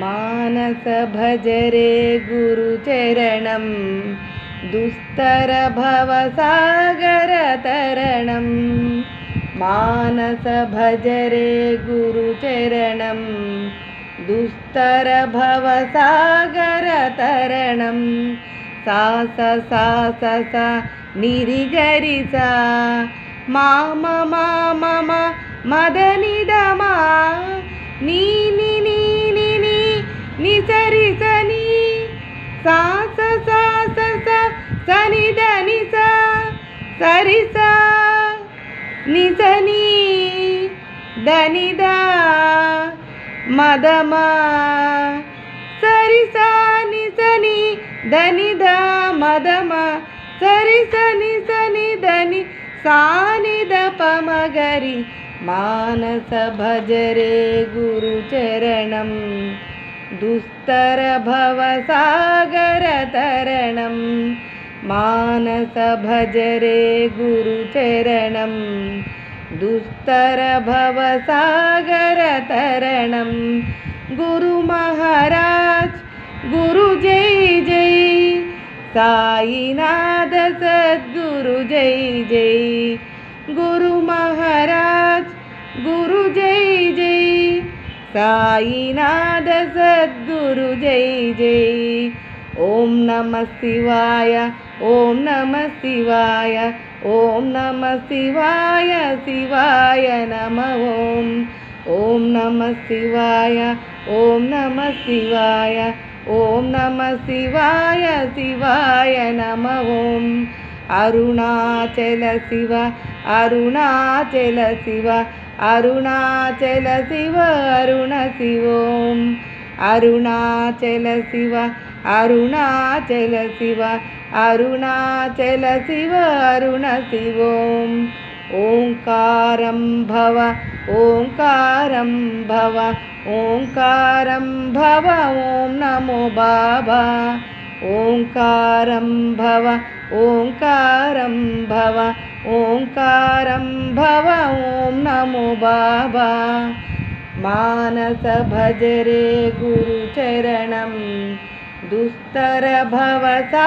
मानस भजरे गुरुचरणं दुस्तर भवसागरतरणं मानस भजरे गुरुचरणं दुस्तर भवसागरतरणं सा सा सा सा सा निरिगरिसा मा म म मदनिदमा नी नी नी नी नी नि सरि सनि सा सा सा सा सा सनि దని सा सरि सा नि सनि దని दा మదమా సరి సా ని సని దని దా మదమా సరి సని సని దని సాని ద పమగరి మానస భజరే గురుచరణం దుస్తర భవసాగరతరణం మానస భజరే గురుచరణం दुस्तर भवसागरतरणं गुरु महाराज गुरु जय जय साईनाथ सद्गुरु जय जय गुरु महाराज गुरु जय जय साईनाथ सद्गुरु जय जय ओम नमः शिवाय ओम नमः शिवाय ओम नमः शिवाय शिवाय नमः ओम नमः शिवाय ओम नमः शिवाय ओम नमः शिवाय शिवाय नमः अरुणाचल शिव अरुणाचल शिव अरुणाचल शिव अरुण शिव अरुणाचल शिव अरुणाचल शिव अरुणाचल शिव अरुण शिव ओंकारं भव ओंकारं भव ओंकारं भव ओम नमो बाबा ओंकारं भव ओंकारं भव ओंकारं भव ओम नमो बाबा मानस भजरे गुरुचरणं दुस्तर भवसागरतरणम्।